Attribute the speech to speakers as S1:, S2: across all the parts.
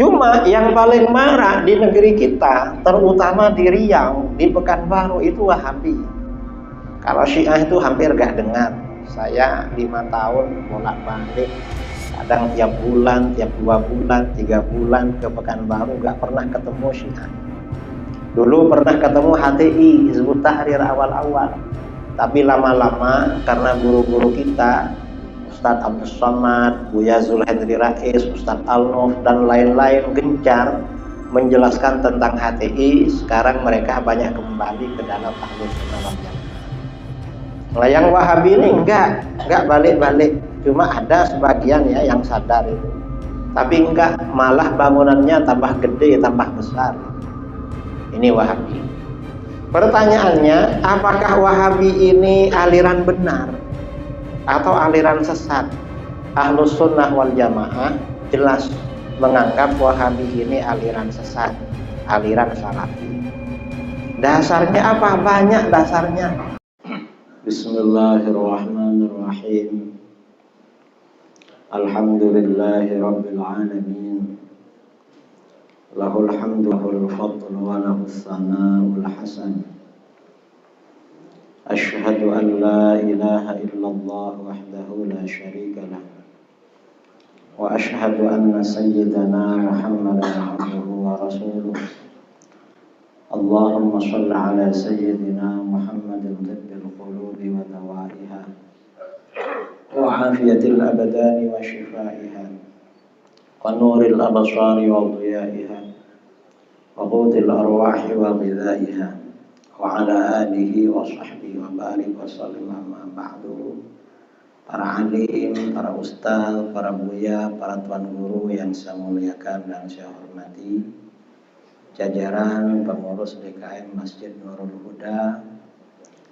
S1: Cuma yang paling marak di negeri kita, terutama di Riau, di Pekanbaru itu Wahabi. Kalau Syiah itu hampir gak dengar. Saya 5 tahun bolak-balik, kadang tiap bulan, tiap 2 bulan, 3 bulan ke Pekanbaru, gak pernah ketemu Syiah. Dulu pernah ketemu HTI, Hizbut Tahrir awal-awal. Tapi lama-lama karena guru-guru kita, Ustadz Abdul Somad, Buya Zulhendri Rais, Ustadz Al-Nof, dan lain-lain gencar menjelaskan tentang HTI. Sekarang mereka banyak kembali ke dalam Ahlus Sunnah wal Jamaah. Nah, yang Wahabi ini enggak balik-balik. Cuma ada sebagian ya yang sadar itu. Tapi enggak, malah bangunannya tambah gede, tambah besar. Ini Wahabi. Pertanyaannya, apakah Wahabi ini aliran benar atau aliran sesat? Ahlus Sunnah wal Jamaah jelas menganggap Wahabi ini aliran sesat, aliran salafi. Dasarnya apa? Banyak dasarnya. Bismillahirrahmanirrahim. Alhamdulillahi rabbil alamin. Lahul hamdu wal fadlu wa lahus sana'ul hasan. Asyhadu an la ilaha illallah wahdahu la syarika lah. Wa asyhadu anna sayyidana Muhammadan abduhu wa rasuluh. Allahumma shalli ala sayyidina Muhammadin tibbil qulubi wa dawaiha wa afiyatil abdani wa shifaiha wa nuril absari wa dhiyaiha wa qutil arwahi wa ghidhaiha wa ala alihi wa sahbihi wa barik wa sallim amma ba'du. Para alim, para ustaz, para buya, para tuan guru yang saya muliakan dan saya hormati, jajaran pengurus DKM Masjid Nurul Huda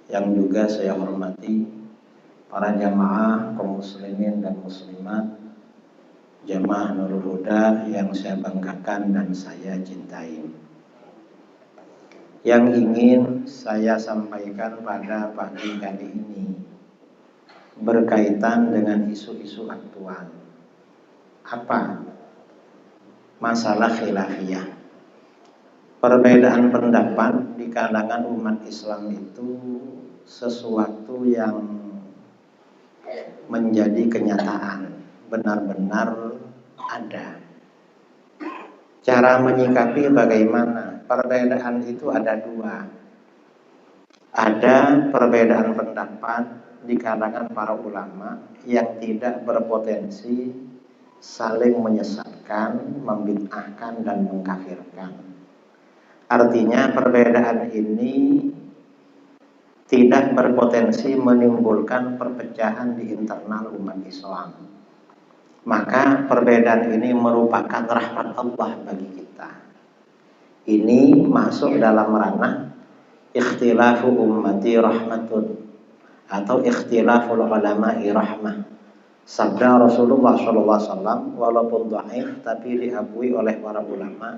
S1: yang juga saya hormati, para jamaah kaum muslimin dan muslimat, jamaah Nurul Huda yang saya banggakan dan saya cintai. Yang ingin saya sampaikan pada pagi kali ini berkaitan dengan isu-isu aktual. Apa? Masalah khilafiyah. Perbedaan pendapat di kalangan umat Islam itu sesuatu yang menjadi kenyataan, benar-benar ada. Cara menyikapi bagaimana? Perbedaan itu ada dua. Ada perbedaan pendapat di kalangan para ulama yang tidak berpotensi saling menyesatkan, membid'ahkan dan mengkafirkan. Artinya perbedaan ini tidak berpotensi menimbulkan perpecahan di internal umat Islam. Maka perbedaan ini merupakan rahmat Allah bagi kita. Ini masuk dalam ranah ikhtilafu ummati rahmatun atau ikhtilaful ulama'i rahmah. Sabda Rasulullah SAW walaupun dhaif tapi diakui oleh para ulama,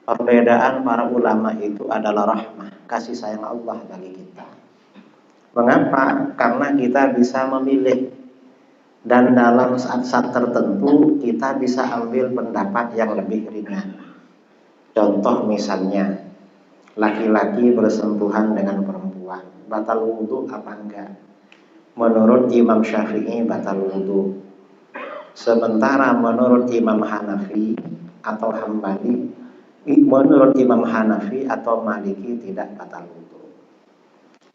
S1: perbedaan para ulama itu adalah rahmah, kasih sayang Allah bagi kita. Mengapa? Karena kita bisa memilih, dan dalam saat-saat tertentu kita bisa ambil pendapat yang lebih ringan. Contoh misalnya, laki-laki bersentuhan dengan perempuan, batal wudu apa enggak? Menurut Imam Syafi'i batal wudu. Sementara menurut Imam Hanafi atau Hambali, menurut Imam Hanafi atau Maliki tidak batal wudu.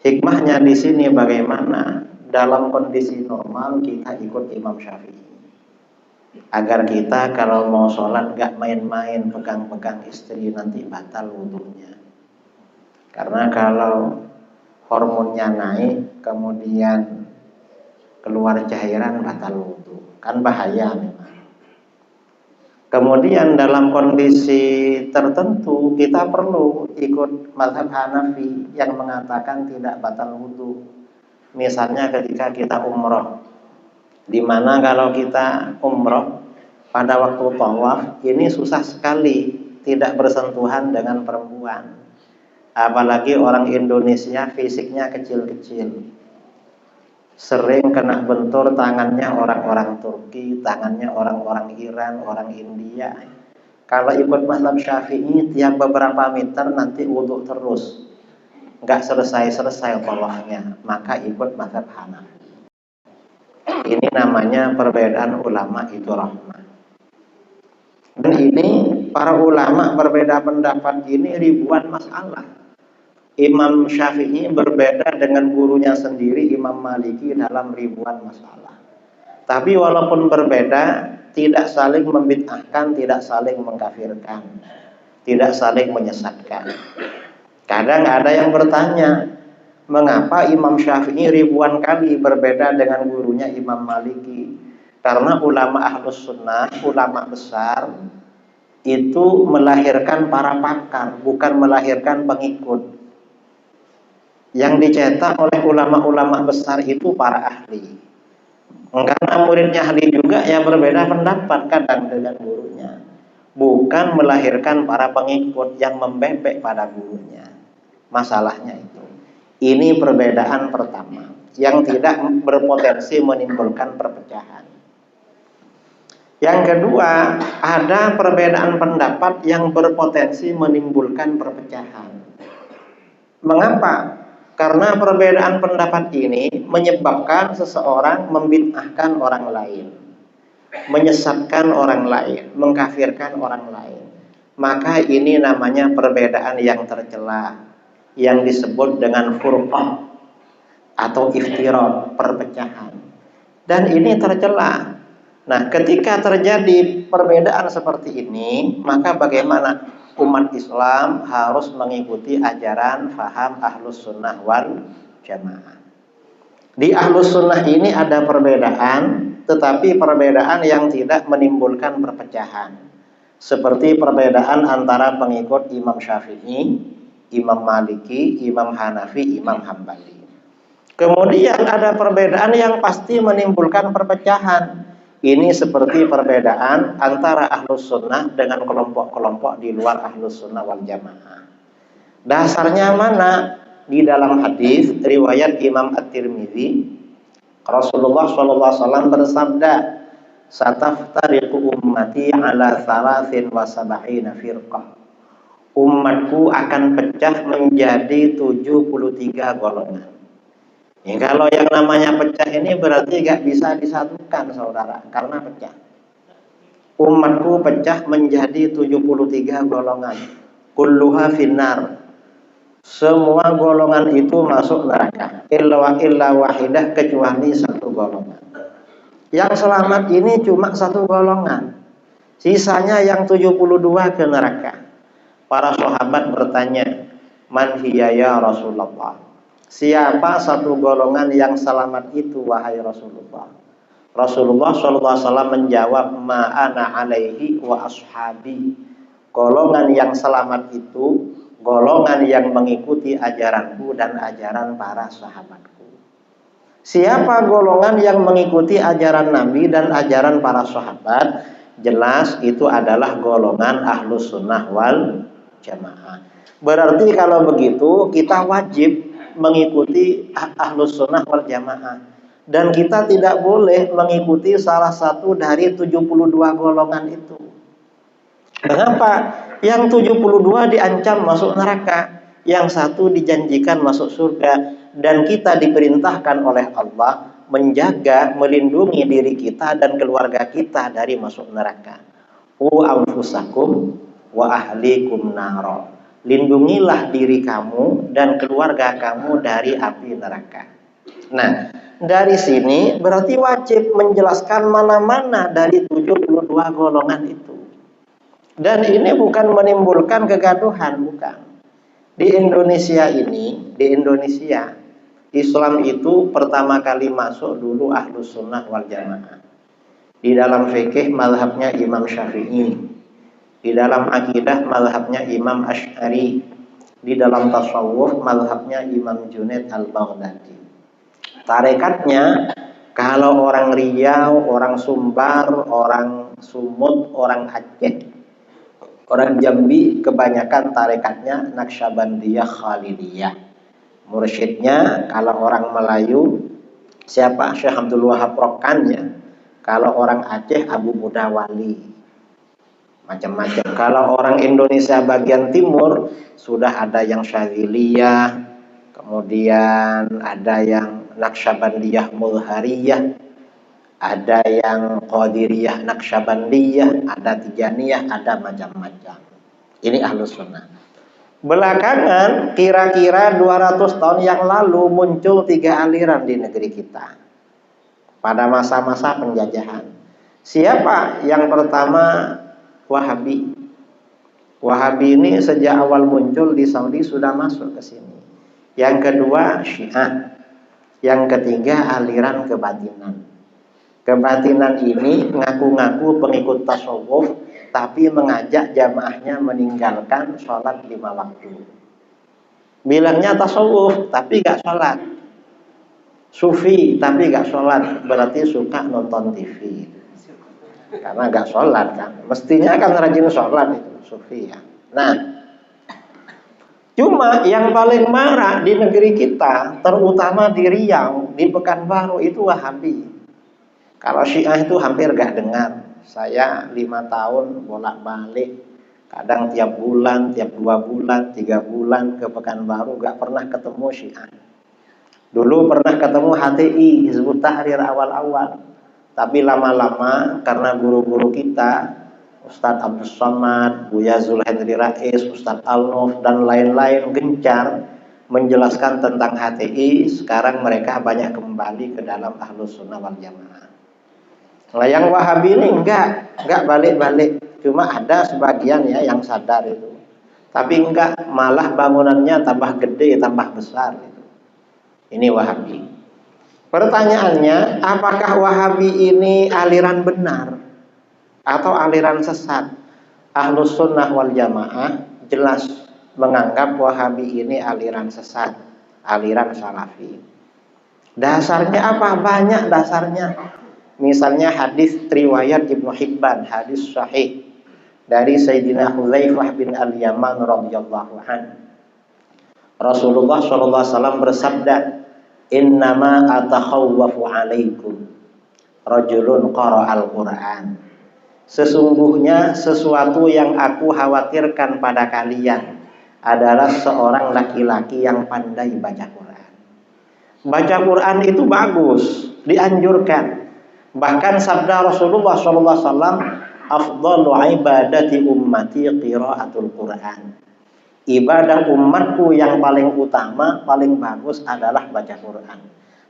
S1: Hikmahnya di sini bagaimana? Dalam kondisi normal kita ikut Imam Syafi'i, agar kita kalau mau sholat gak main-main pegang-pegang istri, nanti batal wudunya. Karena kalau hormonnya naik kemudian keluar cairan, batal wudu, kan bahaya memang. Kemudian dalam kondisi tertentu kita perlu ikut mazhab Hanafi yang mengatakan tidak batal wudu. Misalnya ketika kita umroh, dimana kalau kita umroh pada waktu tawaf ini susah sekali tidak bersentuhan dengan perempuan. Apalagi orang Indonesia fisiknya kecil-kecil, sering kena bentur tangannya orang-orang Turki, tangannya orang-orang Iran, orang India. Kalau ikut mazhab Syafi'i, tiap beberapa meter nanti wudhu terus, nggak selesai-selesai tawafnya, maka ikut mazhab Hanafi. Ini namanya perbedaan ulama itu rahmah. Dan ini para ulama berbeda pendapat ini ribuan masalah. Imam Syafi'i berbeda dengan gurunya sendiri Imam Maliki dalam ribuan masalah. Tapi walaupun berbeda, tidak saling membid'ahkan, tidak saling mengkafirkan, tidak saling menyesatkan. Kadang ada yang bertanya, mengapa Imam Syafi'i ribuan kali berbeda dengan gurunya Imam Maliki? Karena ulama Ahlus Sunnah, ulama besar, itu melahirkan para pakar, bukan melahirkan pengikut. Yang dicetak oleh ulama-ulama besar itu para ahli. Karena muridnya ahli juga, ya berbeda pendapat kadang dengan gurunya. Bukan melahirkan para pengikut yang membebek pada gurunya. Masalahnya itu. Ini perbedaan pertama yang tidak berpotensi menimbulkan perpecahan. Yang kedua, ada perbedaan pendapat yang berpotensi menimbulkan perpecahan. Mengapa? Karena perbedaan pendapat ini menyebabkan seseorang membid'ahkan orang lain, menyesatkan orang lain, mengkafirkan orang lain. Maka ini namanya perbedaan yang tercela, yang disebut dengan furqah atau iftirat, perpecahan. Dan ini tercela. Nah, ketika terjadi perbedaan seperti ini, maka bagaimana? Umat Islam harus mengikuti ajaran faham Ahlus Sunnah wal Jamaah. Di Ahlus Sunnah ini ada perbedaan, tetapi perbedaan yang tidak menimbulkan perpecahan. Seperti perbedaan antara pengikut Imam Syafi'i, Imam Maliki, Imam Hanafi, Imam Hambali. Kemudian ada perbedaan yang pasti menimbulkan perpecahan. Ini seperti perbedaan antara Ahlus Sunnah dengan kelompok-kelompok di luar Ahlus Sunnah wal Jamaah. Dasarnya mana? Di dalam hadis riwayat Imam At-Tirmidzi, Rasulullah SAW bersabda, "Sataftariqu ummati ala 73 firqah." Umatku akan pecah menjadi 73 golongan. Ya, kalau yang namanya pecah ini berarti gak bisa disatukan, saudara, karena pecah. Umatku pecah menjadi 73 golongan. Kulluha finnar. Semua golongan itu masuk neraka. Illa wahidah, kecuali satu golongan. Yang selamat ini cuma satu golongan. Sisanya yang 72 ke neraka. Para sahabat bertanya, "Man hiya ya Rasulullah?" Siapa satu golongan yang selamat itu, wahai Rasulullah? Rasulullah SAW menjawab, "Ma'ana alaihi wa ashabi." Golongan yang selamat itu golongan yang mengikuti ajaranku dan ajaran para sahabatku. Siapa golongan yang mengikuti ajaran Nabi dan ajaran para sahabat? Jelas itu adalah golongan Ahlus Sunnah wal Jamaah. Berarti kalau begitu kita wajib mengikuti Ahlus Sunnah wal Jamaah, dan kita tidak boleh mengikuti salah satu dari 72 golongan itu. Mengapa? Yang 72 diancam masuk neraka, yang satu dijanjikan masuk surga, dan kita diperintahkan oleh Allah menjaga, melindungi diri kita dan keluarga kita dari masuk neraka. Anfusakum wa ahlikum naro. Lindungilah diri kamu dan keluarga kamu dari api neraka. Nah, dari sini berarti wajib menjelaskan mana-mana dari 72 golongan itu. Dan ini bukan menimbulkan kegaduhan, bukan. Di Indonesia ini, di Indonesia, Islam itu pertama kali masuk dulu Ahlus Sunnah wal Jamaah. Di dalam fikih mazhabnya Imam Syafi'i. Di dalam akidah mazhabnya Imam Asy'ari. Di dalam tasawuf mazhabnya Imam Junaid al-Baghdadi. Tarekatnya, kalau orang Riau, orang Sumbar, orang Sumut, orang Aceh, orang Jambi, kebanyakan tarekatnya Naqsyabandiyah Khalidiyah. Mursyidnya kalau orang Melayu siapa? Syekh Abdul Wahab Rokannya. Kalau orang Aceh Abu Muda Wali. macam-macam. Kalau orang Indonesia bagian timur sudah ada yang Syadziliyah, kemudian ada yang Naqsyabandiyah Mulhariyah, ada yang Qadiriyah Naqsyabandiyah, ada Tijaniyah, ada macam-macam. Ini Ahlus Sunnah. Belakangan kira-kira 200 tahun yang lalu muncul 3 aliran di negeri kita pada masa-masa penjajahan. Siapa? Yang pertama Wahabi. Wahabi ini sejak awal muncul di Saudi sudah masuk ke sini. Yang kedua Syiah. Yang ketiga aliran kebatinan. Kebatinan ini ngaku-ngaku pengikut tasawuf, tapi mengajak jamaahnya meninggalkan sholat 5 waktu. Bilangnya tasawuf, tapi gak sholat. Sufi, tapi gak sholat. Berarti suka nonton TV. Karena gak sholat kan. Mestinya kan rajin sholat itu, sufi ya. Nah, cuma yang paling marah di negeri kita, terutama di Riau, di Pekanbaru, itu Wahabi. Kalau Syiah itu hampir gak dengar. Saya 5 tahun bolak-balik, kadang tiap bulan, tiap 2 bulan, 3 bulan ke Pekanbaru, gak pernah ketemu Syiah. Dulu pernah ketemu HTI, Hizbut Tahrir awal-awal. Tapi lama-lama karena guru-guru kita, Ustadz Abdul Somad, Buya Zulhendri Rais, Ustadz Al-Nuf, dan lain-lain gencar menjelaskan tentang HTI, sekarang mereka banyak kembali ke dalam Ahlus Sunnah wal Jamaah. Nah, yang Wahabi ini enggak balik-balik. Cuma ada sebagian ya yang sadar itu. Tapi enggak, malah bangunannya tambah gede, tambah besar itu. Ini Wahabi. Pertanyaannya, apakah Wahabi ini aliran benar atau aliran sesat? Ahlus Sunnah wal Jamaah jelas menganggap Wahabi ini aliran sesat, aliran Salafi. Dasarnya apa? Banyak dasarnya. Misalnya hadis riwayat Ibnu Hibban, hadis sahih dari Sayyidina Hudzaifah bin Al-Yaman radhiyallahu anhu. Rasulullah sallallahu alaihi wasallam bersabda, "Innama atakhawwafu 'alaikum rajulun qara'al Qur'an." Sesungguhnya sesuatu yang aku khawatirkan pada kalian adalah seorang laki-laki yang pandai baca Quran. Baca Quran itu bagus, dianjurkan. Bahkan sabda Rasulullah SAW, afdalu ibadati ummati qiraatul Quran. Ibadah umatku yang paling utama, paling bagus adalah baca Quran.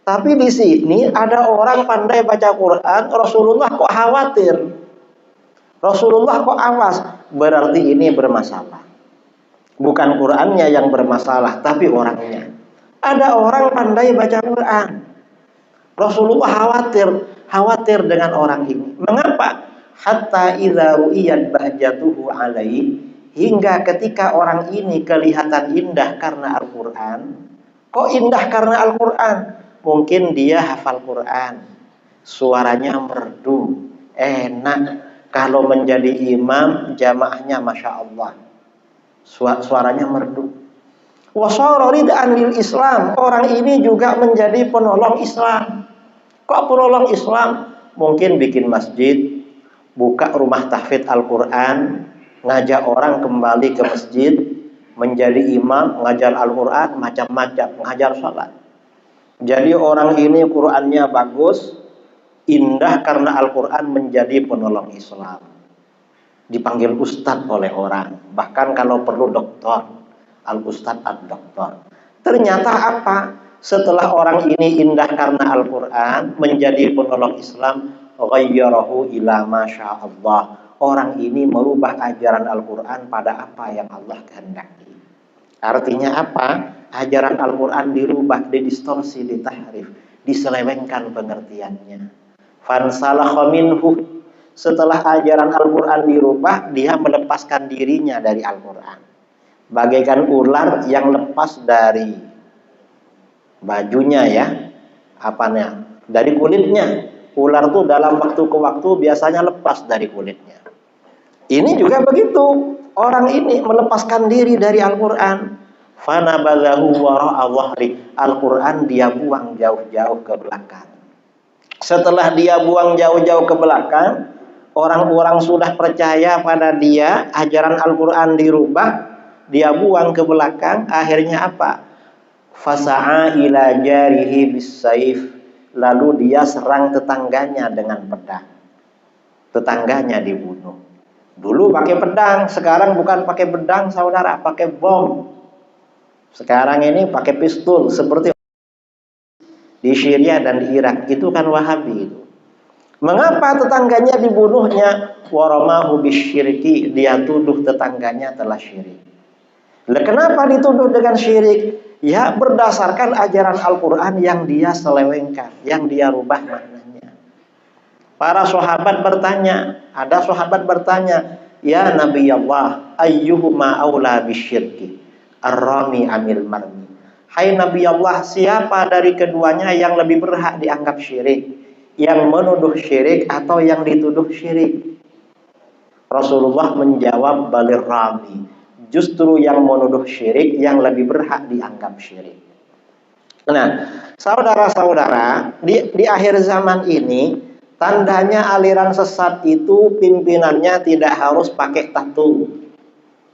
S1: Tapi di sini ada orang pandai baca Quran, Rasulullah kok khawatir. Rasulullah kok awas. Berarti ini bermasalah. Bukan Qurannya yang bermasalah, tapi orangnya. Ada orang pandai baca Quran. Rasulullah khawatir dengan orang ini. Mengapa? Hatta idza ru'iyat bahjatuhu alaihi, hingga ketika orang ini kelihatan indah karena Al-Qur'an. Kok indah karena Al-Qur'an? Mungkin dia hafal Quran, suaranya merdu, enak. Kalau menjadi imam jamaahnya Masya Allah, suaranya merdu. Wasara rid'an lil Islam, orang ini juga menjadi penolong Islam. Kok penolong Islam? Mungkin bikin masjid, buka rumah tahfidz Al-Quran, ngajak orang kembali ke masjid, menjadi imam, ngajar Al-Quran, macam-macam, ngajar sholat. Jadi orang ini Qurannya bagus, indah karena Al-Quran, menjadi penolong Islam. Dipanggil ustadz oleh orang, bahkan kalau perlu doktor, al-ustadz ad-doktor. Ternyata apa? Setelah orang ini indah karena Al-Quran, menjadi penolong Islam, ghayyarahu ila masya Allah. Orang ini merubah ajaran Al-Quran pada apa yang Allah kehendaki. Artinya apa? Ajaran Al-Quran dirubah, didistorsi, ditahrif, diselewengkan pengertiannya. Fansalakha minhu. Setelah ajaran Al-Quran dirubah, dia melepaskan dirinya dari Al-Quran. Bagaikan ular yang lepas dari bajunya ya, apanya? Dari kulitnya. Ular tuh dalam waktu ke waktu biasanya lepas dari kulitnya. Ini juga begitu. Orang ini melepaskan diri dari Al-Quran. Fanabadhahu wara'a dhahri. Al-Quran dia buang jauh-jauh ke belakang. Setelah dia buang jauh-jauh ke belakang, orang-orang sudah percaya pada dia, ajaran Al-Quran dirubah, dia buang ke belakang, akhirnya apa? Fasa'a ila jarihi bisayf, lalu dia serang tetangganya dengan pedang. Tetangganya dibunuh. Dulu pakai pedang, sekarang bukan pakai pedang saudara, pakai bom. Sekarang ini pakai pistol seperti di Syria dan di Irak. Itu kan Wahabi itu. Mengapa tetangganya dibunuhnya? Waramahu bisyirki, dia tuduh tetangganya telah syirik. Lah kenapa dituduh dengan syirik? Ya berdasarkan ajaran Al-Quran yang dia selewengkan, yang dia rubah maknanya. Para sahabat bertanya, ada sahabat bertanya, ya Nabi Allah, ayyuhuma aula bisyirki, ar-rami amil marmi. Hai Nabi Allah, siapa dari keduanya yang lebih berhak dianggap syirik? Yang menuduh syirik atau yang dituduh syirik? Rasulullah menjawab balir rami, justru yang menuduh syirik yang lebih berhak dianggap syirik. Nah, saudara-saudara, di akhir zaman ini tandanya aliran sesat itu pimpinannya tidak harus pakai tattoo,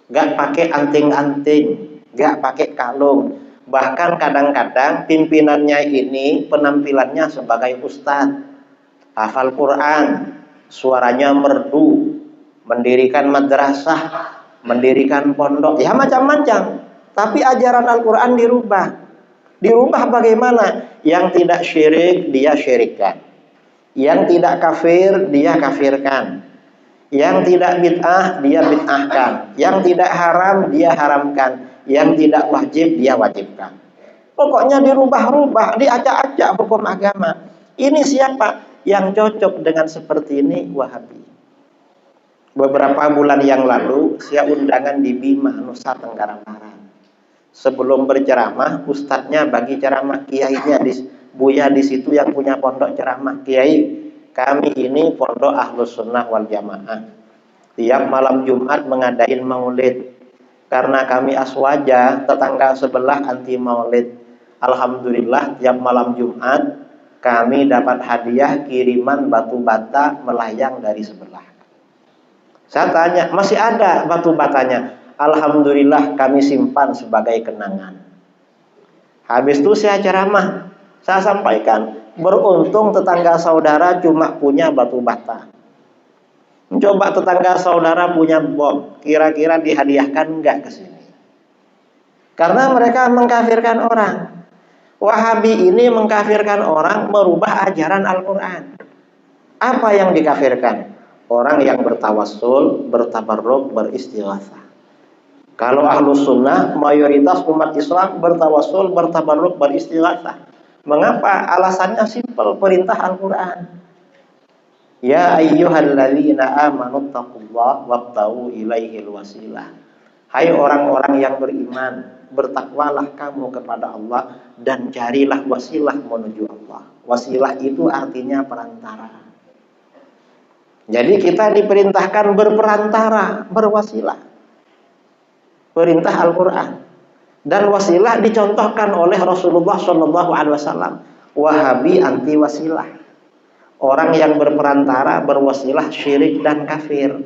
S1: gak pakai anting-anting, gak pakai kalung. Bahkan kadang-kadang pimpinannya ini penampilannya sebagai ustadz, hafal Quran, suaranya merdu, mendirikan madrasah, mendirikan pondok, ya macam-macam. Tapi ajaran Al-Quran dirubah. Dirubah bagaimana? Yang tidak syirik, dia syirikkan. Yang tidak kafir, dia kafirkan. Yang tidak bid'ah, dia bid'ahkan. Yang tidak haram, dia haramkan. Yang tidak wajib, dia wajibkan. Pokoknya dirubah-rubah, diacak-acak hukum agama. Ini siapa? Yang cocok dengan seperti ini Wahabi. Beberapa bulan yang lalu saya undangan di Bima, Nusa Tenggara Barat. Sebelum berceramah, ustadznya bagi ceramah, kiainya buya di situ yang punya pondok ceramah. Kiai, kami ini pondok Ahlus Sunnah wal Jamaah. Tiap malam Jumat mengadain maulid. Karena kami aswaja, tetangga sebelah anti maulid. Alhamdulillah tiap malam Jumat kami dapat hadiah kiriman batu bata melayang dari sebelah. Saya tanya, masih ada batu batanya? Alhamdulillah kami simpan sebagai kenangan. Habis itu saya ceramah, saya sampaikan, beruntung tetangga saudara cuma punya batu bata. Coba tetangga saudara punya bom, kira-kira dihadiahkan enggak ke sini? Karena mereka mengkafirkan orang. Wahabi ini mengkafirkan orang, merubah ajaran Al-Quran. Apa yang dikafirkan? Orang yang bertawassul, bertabarruk, beristighatsah. Kalau Ahlus Sunnah, mayoritas umat Islam bertawassul, bertabarruk, beristighatsah. Mengapa? Alasannya simpel, perintah Al-Quran. Ya ayyuhalladzina amanu taqullaha wabtaghu ilaihil wasilah. Hai orang-orang yang beriman, bertakwalah kamu kepada Allah dan carilah wasilah menuju Allah. Wasilah itu artinya perantara. Jadi kita diperintahkan berperantara, berwasilah. Perintah Al-Quran. Dan wasilah dicontohkan oleh Rasulullah SAW. Wahabi anti wasilah. Orang yang berperantara, berwasilah, syirik dan kafir.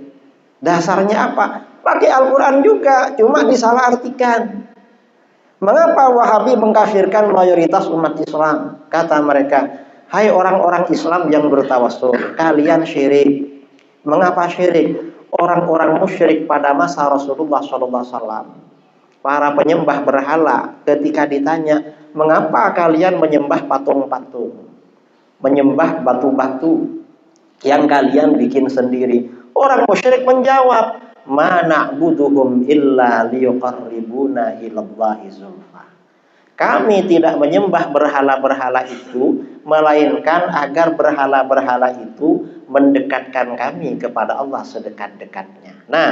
S1: Dasarnya apa? Pakai Al-Quran juga, cuma disalahartikan. Mengapa Wahabi mengkafirkan mayoritas umat Islam? Kata mereka, hai orang-orang Islam yang bertawassul, kalian syirik. Mengapa syirik? Orang-orang musyrik pada masa Rasulullah SAW, para penyembah berhala, ketika ditanya, mengapa kalian menyembah patung-patung, menyembah batu-batu yang kalian bikin sendiri? Orang musyrik menjawab, ma na'buduhum illa liyuqarribuna ilallahi zulfa. Kami tidak menyembah berhala-berhala itu, melainkan agar berhala-berhala itu mendekatkan kami kepada Allah sedekat-dekatnya. Nah,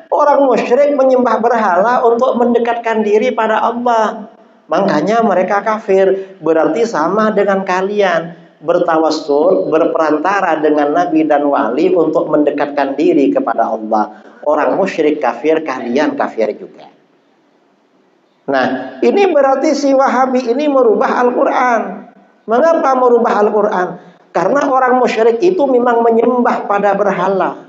S1: orang musyrik menyembah berhala untuk mendekatkan diri pada Allah. Makanya mereka kafir. Berarti sama dengan kalian, bertawassul, berperantara dengan nabi dan wali untuk mendekatkan diri kepada Allah. Orang musyrik kafir, kalian kafir juga. Nah, ini berarti si Wahabi ini merubah Al-Quran. Mengapa merubah Al-Quran? Karena orang musyrik itu memang menyembah pada berhala,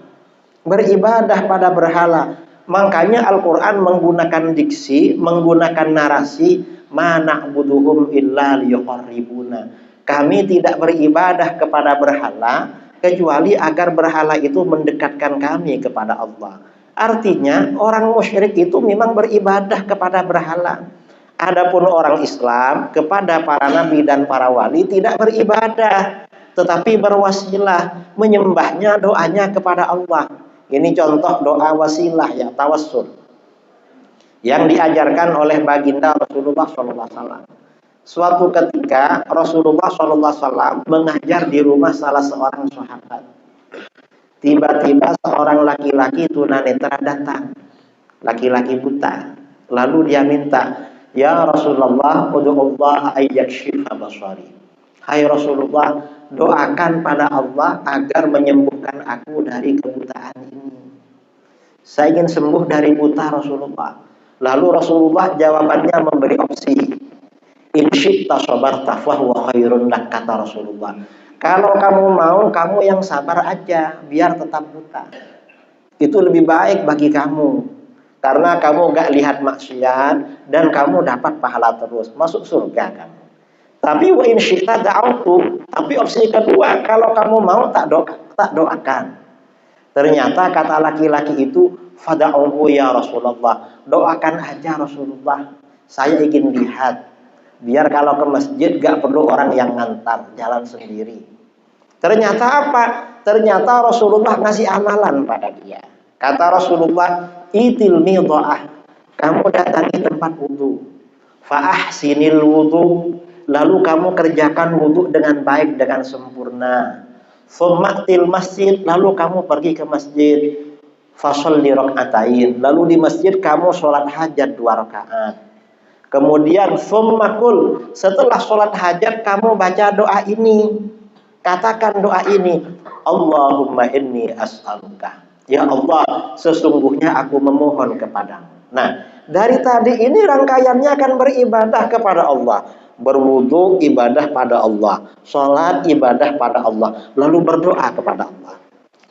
S1: beribadah pada berhala. Makanya Al-Quran menggunakan diksi, menggunakan narasi, ma na'buduhum illa liyuqarribuna. Kami tidak beribadah kepada berhala kecuali agar berhala itu mendekatkan kami kepada Allah. Artinya orang musyrik itu memang beribadah kepada berhala. Adapun orang Islam kepada para nabi dan para wali tidak beribadah, tetapi berwasilah, menyembahnya, doanya kepada Allah. Ini contoh doa wasilah ya, tawassul, yang diajarkan oleh baginda Rasulullah SAW. Suatu ketika Rasulullah SAW mengajar di rumah salah seorang sahabat. Tiba-tiba seorang laki-laki tunanetra datang, laki-laki buta. Lalu dia minta, ya Rasulullah, ud'ullah ayyakshifa basari. Hai Rasulullah, doakan pada Allah agar menyembuhkan aku dari kebutaan ini. Saya ingin sembuh dari buta Rasulullah. Lalu Rasulullah jawabannya memberi opsi. In syi'ta sabarta fahuwa khairun lak, kata Rasulullah. Kalau kamu mau, kamu yang sabar aja, biar tetap buta. Itu lebih baik bagi kamu. Karena kamu gak lihat maksiat dan kamu dapat pahala terus, masuk surga kamu. Tapi wa in syi'ta da'autu, tapi opsi kedua, kalau kamu mau tak doakan. Ternyata kata laki-laki itu, fada'uhu ya Rasulullah, doakan aja Rasulullah. Saya ingin lihat, biar kalau ke masjid gak perlu orang yang ngantar, jalan sendiri. Ternyata apa? Ternyata Rasulullah ngasih amalan pada dia. Kata Rasulullah, itil midha'ah, kamu datangi tempat wudu, fa'ahsinil wudu, lalu kamu kerjakan wudu dengan baik, dengan sempurna. Tsummatil masjid, lalu kamu pergi ke masjid, fasholli raka'atain, lalu di masjid kamu sholat hajat 2 rakaat. Kemudian tsummakul, setelah sholat hajat kamu baca doa ini, katakan doa ini, Allahumma inni as'aluka, ya Allah, sesungguhnya aku memohon kepadamu. Nah, dari tadi ini rangkaiannya akan beribadah kepada Allah. Berwudu ibadah pada Allah, sholat ibadah pada Allah, lalu berdoa kepada Allah,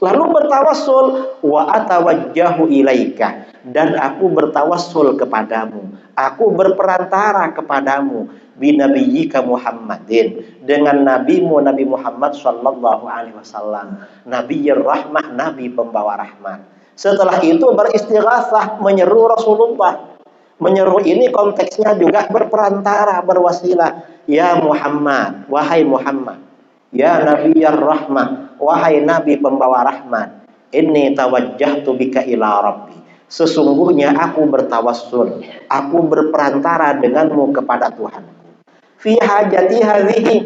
S1: lalu bertawassul, wa atawajjahu ilaika, dan aku bertawassul kepadamu, aku berperantara kepadamu, binabiyyika Muhammadin, dengan nabimu Nabi Muhammad sallallahu alaihi wasallam, Nabiyyir rahmah, nabi pembawa rahmat. Setelah itu beristighatsah, menyeru Rasulullah. Menyeru ini konteksnya juga berperantara, berwasilah. Ya Muhammad, wahai Muhammad. Ya Nabiyyir rahmah, wahai nabi pembawa rahmat. Inni tawajjahtu bika ila rabbi, sesungguhnya aku bertawassul, aku berperantara denganmu kepada Tuhanku. Fi hajati hadhihi,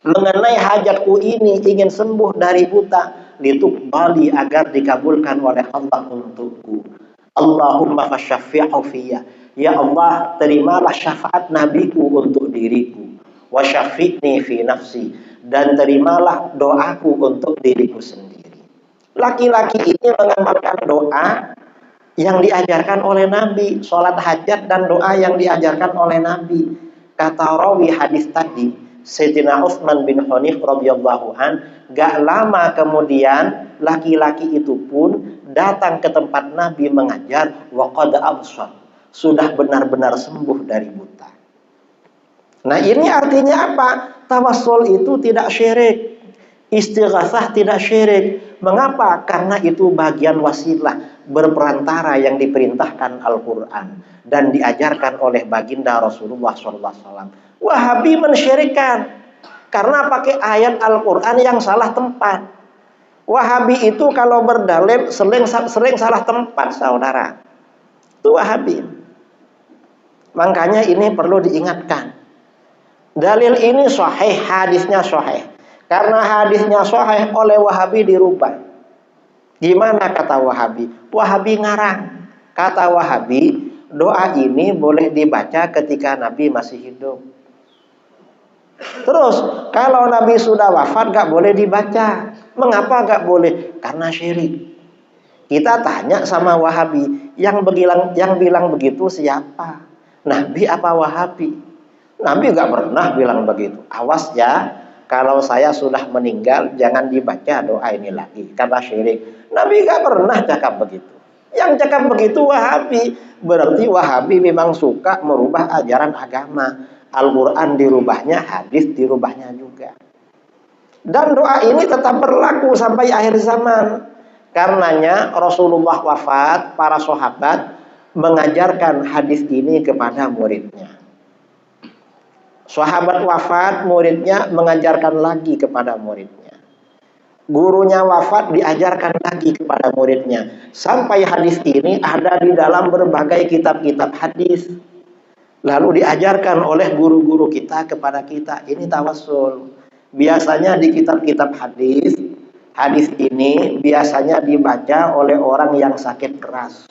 S1: mengenai hajatku ini, ingin sembuh dari buta, lituqbali, agar dikabulkan oleh Allah untukku. Allahumma fasyaffi'hu fiyya, ya Allah, terimalah syafaat nabiku untuk diriku. Wa syafi'ni fi nafsi, dan terimalah doaku untuk diriku sendiri. Laki-laki ini mengamalkan doa yang diajarkan oleh Nabi, sholat hajat dan doa yang diajarkan oleh Nabi. Kata rawi hadis tadi, Sayyidina Utsman bin Hanif radhiyallahu an, gak lama kemudian laki-laki itu pun datang ke tempat Nabi mengajar, wa qad absar, sudah benar-benar sembuh dari buta. Nah, ini artinya apa? Tawassul itu tidak syirik, istighatsah tidak syirik. Mengapa? Karena itu bagian wasilah, berperantara yang diperintahkan Al-Quran dan diajarkan oleh baginda Rasulullah SAW. Wahabi mensyirikkan karena pakai ayat Al-Quran yang salah tempat. Wahabi itu kalau berdalil sering salah tempat, saudara. Itu Wahabi. Makanya ini perlu diingatkan. Dalil ini sahih, hadisnya sahih. Karena hadisnya sahih, oleh Wahabi dirubah. Gimana kata Wahabi? Wahabi ngarang. Kata Wahabi, doa ini boleh dibaca ketika Nabi masih hidup. Terus kalau Nabi sudah wafat gak boleh dibaca. Mengapa gak boleh? Karena syirik. Kita tanya sama Wahabi, yang bilang begitu siapa? Nabi apa Wahabi? Nabi gak pernah bilang begitu. Awas ya, kalau saya sudah meninggal jangan dibaca doa ini lagi karena syirik. Nabi gak pernah cakap begitu. Yang cakap begitu Wahabi. Berarti Wahabi memang suka merubah ajaran agama. Al-Quran dirubahnya, hadis dirubahnya juga. Dan doa ini tetap berlaku sampai akhir zaman. Karenanya Rasulullah wafat, para sahabat mengajarkan hadis ini kepada muridnya. Sahabat wafat, muridnya mengajarkan lagi kepada muridnya. Gurunya wafat, diajarkan lagi kepada muridnya. Sampai hadis ini ada di dalam berbagai kitab-kitab hadis. Lalu diajarkan oleh guru-guru kita kepada kita. Ini tawassul. Biasanya di kitab-kitab hadis, hadis ini biasanya dibaca oleh orang yang sakit keras.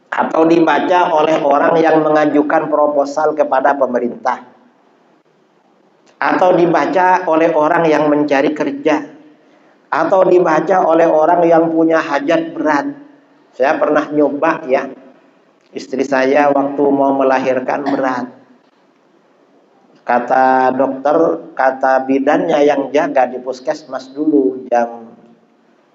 S1: Atau dibaca oleh orang yang mengajukan proposal kepada pemerintah. Atau dibaca oleh orang yang mencari kerja. Atau dibaca oleh orang yang punya hajat berat. Saya pernah nyoba ya. Istri saya waktu mau melahirkan berat. Kata dokter, kata bidannya yang jaga di puskesmas dulu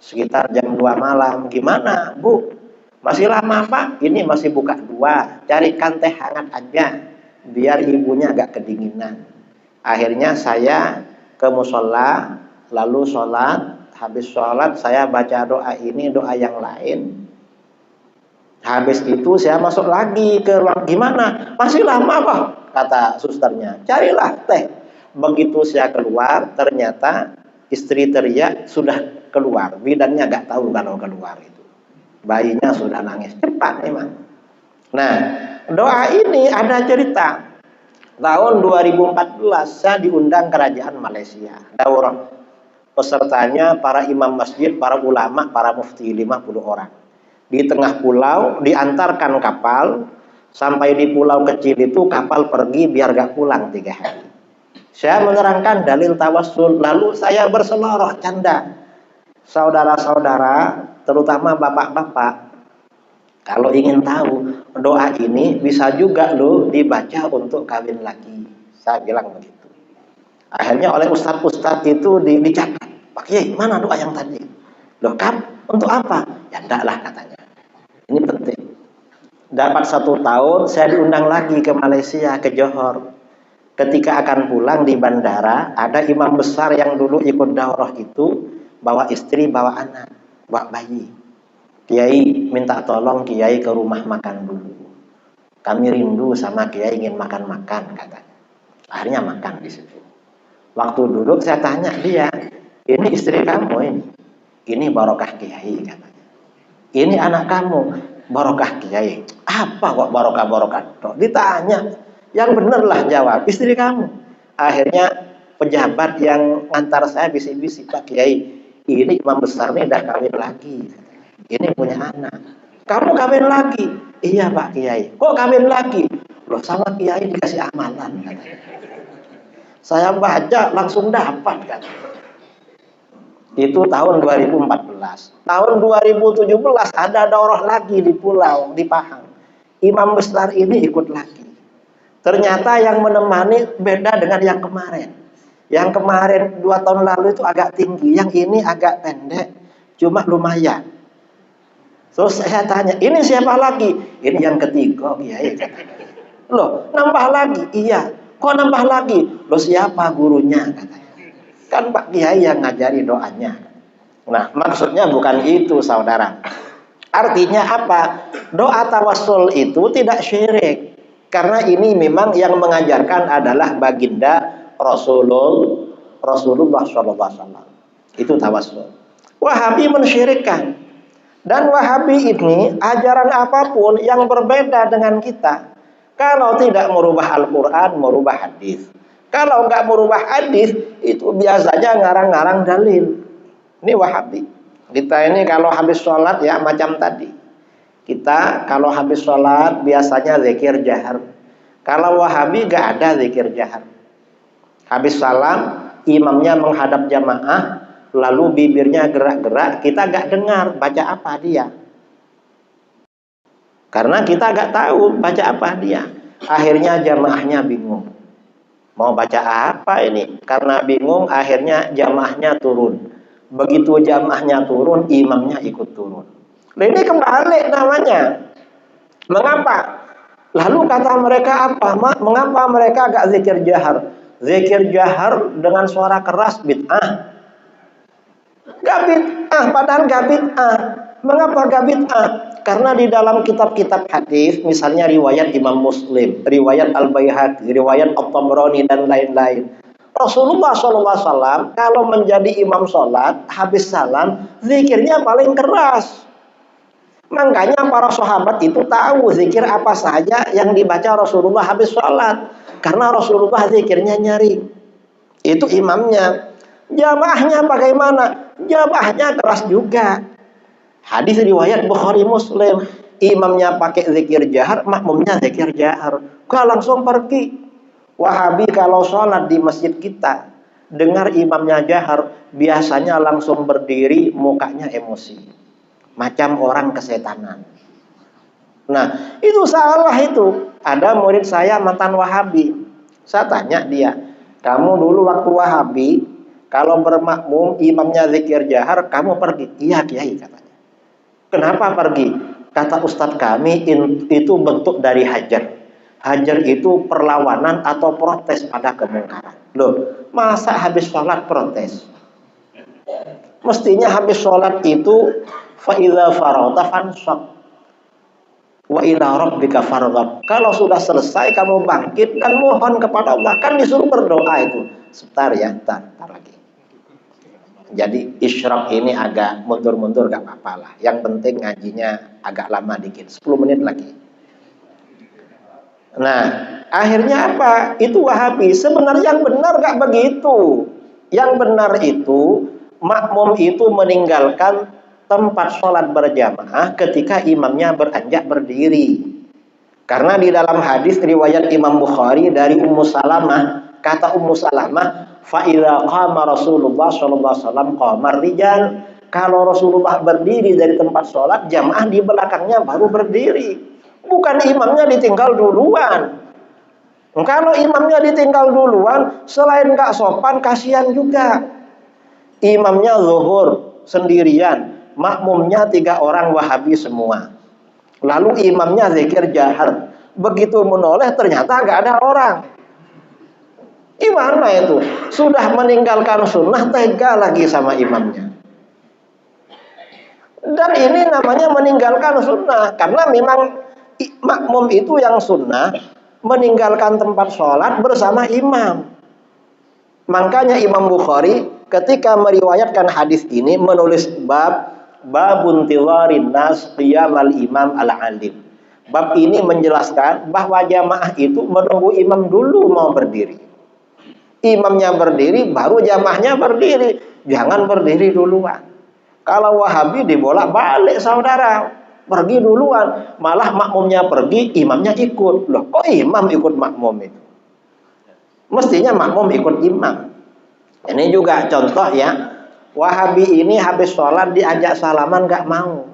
S1: sekitar jam 2 malam. Gimana Bu? Masih lama Pak? Ini masih buka 2. Carikan teh hangat aja biar ibunya agak kedinginan. Akhirnya saya ke musola, lalu sholat. Habis sholat saya baca doa ini, doa yang lain. Habis itu saya masuk lagi ke ruang. Gimana? Masih lama Pak? Kata susternya. Carilah teh. Begitu saya keluar, ternyata istri teriak sudah keluar. Bidannya gak tahu kalau keluar itu. Bayinya sudah nangis cepat memang. Nah, doa ini ada cerita. Tahun 2014 saya diundang kerajaan Malaysia. Daurah. Pesertanya para imam masjid, para ulama, para mufti 50 orang. Di tengah pulau diantarkan kapal. Sampai di pulau kecil itu kapal pergi biar gak pulang 3 hari. Saya menerangkan dalil tawassul. Lalu saya berseloroh canda. Saudara-saudara, terutama bapak-bapak, kalau ingin tahu doa ini bisa juga loh dibaca untuk kawin lagi. Saya bilang begitu. Akhirnya oleh ustadz-ustadz itu dicatat. Pak Kiai, mana doa yang tadi? Loh kan, untuk apa? Ya enggak lah katanya. Ini penting. Dapat 1 tahun saya diundang lagi ke Malaysia, ke Johor. Ketika akan pulang di bandara, ada imam besar yang dulu ikut daurah itu, bawa istri, bawa anak, bawa bayi. Kiai minta tolong Kiai ke rumah makan dulu. Kami rindu sama Kiai, ingin makan-makan katanya. Akhirnya makan di situ. Waktu duduk saya tanya dia, ini istri kamu ini? Ini barokah Kiai katanya. Ini anak kamu, barokah Kiai. Apa kok barokah-barokah? Ditanya, yang bener lah jawab, istri kamu. Akhirnya pejabat yang ngantar saya bisik-bisik, Pak Kiai, ini imam besar nih udah kawin lagi. Ini punya anak. Kamu kawin lagi? Iya Pak Kiai. Kok kawin lagi? Loh sama Kiai dikasih amalan katanya. Saya baca langsung dapat kan. Itu tahun 2014. Tahun 2017 ada daurah lagi di pulau, di Pahang. Imam besar ini ikut lagi. Ternyata yang menemani beda dengan yang kemarin. Yang kemarin 2 tahun lalu itu agak tinggi, yang ini agak pendek, cuma lumayan. Terus saya tanya, ini siapa lagi? Ini yang ketiga, Kiai. Loh, nambah lagi? Iya. Kok nambah lagi? Loh, siapa gurunya? Katanya. Kan Pak Kiai yang ngajari doanya. Nah, maksudnya bukan itu, saudara. Artinya apa? Doa tawassul itu tidak syirik. Karena ini memang yang mengajarkan adalah baginda Rasulullah SAW. Itu tawassul. Wahabi mensyirikkan. Dan Wahabi ini ajaran apapun yang berbeda dengan kita. Kalau tidak merubah Al-Quran, merubah hadis. Kalau nggak merubah hadis, itu biasanya ngarang-ngarang dalil. Ini Wahabi. Kita ini kalau habis sholat ya macam tadi. Kita kalau habis sholat biasanya zikir jahar. Kalau Wahabi nggak ada zikir jahar. Habis salam, imamnya menghadap jamaah, lalu bibirnya gerak-gerak, kita nggak dengar baca apa dia. Karena kita nggak tahu baca apa dia. Akhirnya jamaahnya bingung. Mau baca apa ini? Karena bingung, akhirnya jamaahnya turun. Begitu jamaahnya turun, imamnya ikut turun. Nah, ini kembali namanya. Mengapa? Lalu kata mereka apa? Mengapa mereka agak zikir jahar? Zikir jahar dengan suara keras bid'ah. Gak bid'ah, padahal gak bid'ah. Mengapa gak bid'ah? Karena di dalam kitab-kitab hadis, misalnya riwayat Imam Muslim, riwayat Al-Baihaqi, riwayat At-Tabrani dan lain-lain. Rasulullah SAW kalau menjadi imam sholat, habis salam, zikirnya paling keras. Makanya para sahabat itu tahu zikir apa saja yang dibaca Rasulullah habis sholat. Karena Rasulullah zikirnya nyaring. Itu imamnya. Jamaahnya bagaimana? Jamaahnya keras juga. Hadis riwayat Bukhari Muslim. Imamnya pakai zikir jahar, makmumnya zikir jahar. Kau langsung pergi. Wahabi kalau sholat di masjid kita, dengar imamnya jahar, biasanya langsung berdiri, mukanya emosi. Macam orang kesetanan. Nah, itu salah itu. Ada murid saya mantan Wahabi. Saya tanya dia, kamu dulu waktu Wahabi, kalau bermakmum imamnya zikir jahar, kamu pergi? Iya Kiai, katanya. Kenapa pergi? Kata Ustadz kami, itu bentuk dari hajar. Hajar itu perlawanan atau protes pada kemungkaran. Loh, masa habis sholat protes? Mestinya habis sholat itu fa idza faragta fansab wa ila rabbika farghab. Kalau sudah selesai kamu bangkit dan mohon kepada Allah. Kan disuruh berdoa itu. Sebentar ya, ntar lagi. Jadi isyraq ini agak mundur-mundur gak apa-apa lah. Yang penting ngajinya agak lama dikit, 10 menit lagi. Nah, akhirnya apa? Itu Wahabi. Sebenarnya yang benar gak begitu. Yang benar itu makmum itu meninggalkan tempat sholat berjamaah ketika imamnya beranjak berdiri. Karena di dalam hadis riwayat Imam Bukhari dari Ummu Salamah, kata Ummu Salamah, fa idza qama Rasulullah sallallahu alaihi wasallam qamar rijal. Kalau Rasulullah berdiri dari tempat sholat, jamaah di belakangnya baru berdiri. Bukan imamnya ditinggal duluan. Kalau imamnya ditinggal duluan, selain gak sopan, kasihan juga. Imamnya zuhur sendirian, makmumnya 3 orang Wahabi semua. Lalu imamnya zikir jahar. Begitu menoleh ternyata gak ada orang. Gimana itu? Sudah meninggalkan sunnah, tega lagi sama imamnya. Dan ini namanya meninggalkan sunnah. Karena memang makmum itu yang sunnah meninggalkan tempat sholat bersama imam. Makanya Imam Bukhari ketika meriwayatkan hadis ini menulis babun tiwarin nas qiyamal imam al-alim. Bab ini menjelaskan bahwa jamaah itu menunggu imam dulu mau berdiri. Imamnya berdiri baru jamaahnya berdiri. Jangan berdiri duluan. Kalau Wahabi dibolak-balik saudara. Pergi duluan, malah makmumnya pergi, imamnya ikut. Loh, kok imam ikut makmum itu? Mestinya makmum ikut imam. Ini juga contoh ya. Wahabi ini habis sholat diajak salaman gak mau.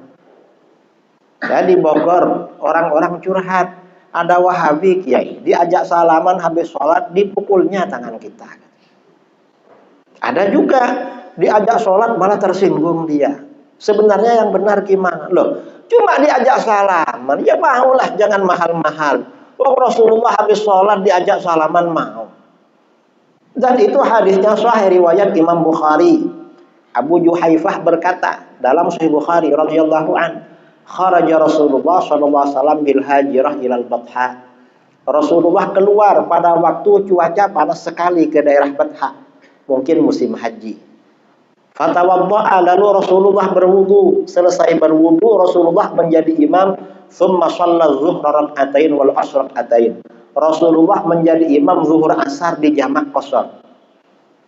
S1: Ya, di Bogor orang-orang curhat. Ada Wahabi kiai diajak salaman habis sholat dipukulnya tangan kita. Ada juga diajak sholat malah tersinggung dia. Sebenarnya yang benar gimana? Loh, cuma diajak salaman, ya maulah, jangan mahal-mahal. Oh, Rasulullah habis sholat diajak salaman mau. Dan itu hadisnya sahih riwayat Imam Bukhari. Abu Juhaifah berkata dalam Sahih Bukhari radhiyallahu an, kharaja Rasulullah sallallahu alaihi wasallam bil hajirah ilal Batha. Rasulullah keluar pada waktu cuaca panas sekali ke daerah Batha, mungkin musim haji. Fatawadda'a, lalu Rasulullah berwudu. Selesai berwudu Rasulullah menjadi imam. Thumma shalla zuhra rak'atain wal asr rak'atain. Rasulullah menjadi imam zuhur asar di jamak qashar.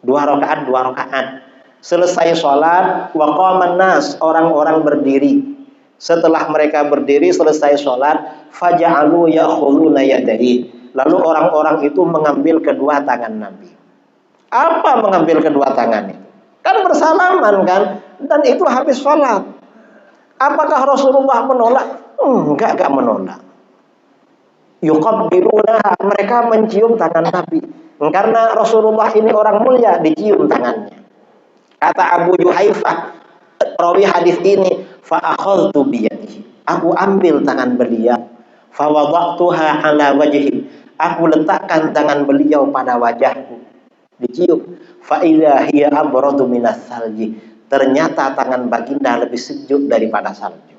S1: 2 rakaat. Selesai sholat, wa qaman nas, orang-orang berdiri. Setelah mereka berdiri selesai sholat, faja'alu ya'khuduna yadayhi. Lalu orang-orang itu mengambil kedua tangan Nabi. Apa mengambil kedua tangan itu? Kan bersalaman kan, dan itu habis sholat. Apakah Rasulullah menolak? Enggak menolak. Yuqabbiluna, mereka mencium tangan Nabi. Karena Rasulullah ini orang mulia, dicium tangannya. Kata Abu Juhaifah, rawi hadis ini, fa akhadtu biyadihi. Aku ambil tangan beliau, fa wada'tuha ala wajhi. Aku letakkan tangan beliau pada wajahku. Dicium. Fa idza hiya abradu minas salji. Ternyata tangan baginda lebih sejuk daripada salju.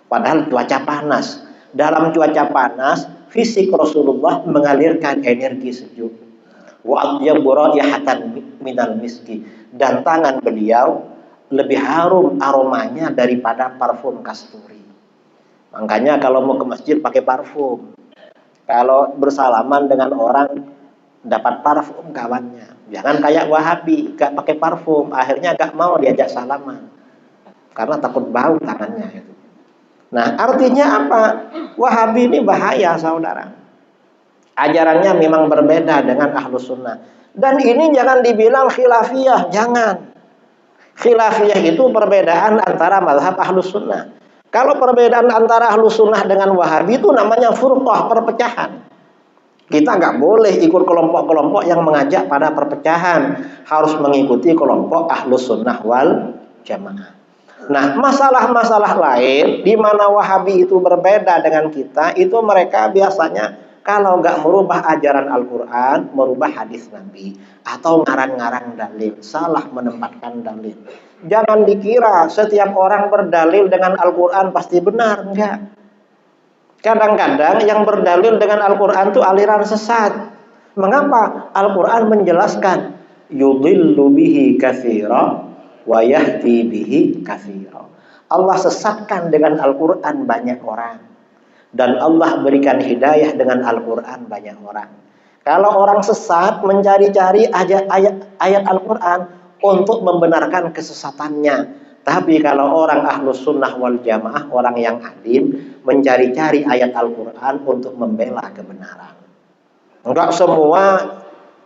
S1: Padahal cuaca panas. Dalam cuaca panas, fisik Rasulullah mengalirkan energi sejuk. Wa atyabu raihatan minal miski, dan tangan beliau lebih harum aromanya daripada parfum kasturi. Makanya kalau mau ke masjid pakai parfum. Kalau bersalaman dengan orang dapat parfum kawannya. Jangan kayak Wahabi, gak pakai parfum, akhirnya gak mau diajak salaman karena takut bau tangannya itu. Nah, artinya apa? Wahabi ini bahaya, saudara. Ajarannya memang berbeda dengan Ahlus Sunnah. Dan ini jangan dibilang khilafiyah, jangan. Khilafiyah itu perbedaan antara mazhab Ahlus Sunnah. Kalau perbedaan antara Ahlus Sunnah dengan Wahabi itu namanya furqah, perpecahan. Kita nggak boleh ikut kelompok-kelompok yang mengajak pada perpecahan. Harus mengikuti kelompok Ahlus Sunnah wal Jamaah. Nah, masalah-masalah lain di mana Wahabi itu berbeda dengan kita, itu mereka biasanya kalau nggak merubah ajaran Al-Quran, merubah hadis Nabi, atau ngarang-ngarang dalil, salah menempatkan dalil. Jangan dikira setiap orang berdalil dengan Al-Quran pasti benar, enggak. Kadang-kadang yang berdalil dengan Al-Quran itu aliran sesat. Mengapa? Al-Quran menjelaskan yudhillu bihi katsira wa yahdi bihi katsira. Allah sesatkan dengan Al-Quran banyak orang, dan Allah berikan hidayah dengan Al-Quran banyak orang. Kalau orang sesat mencari-cari ayat Al-Quran untuk membenarkan kesesatannya. Tapi kalau orang Ahlus Sunnah wal Jamaah, orang yang alim, mencari-cari ayat Al-Quran untuk membela kebenaran. Enggak semua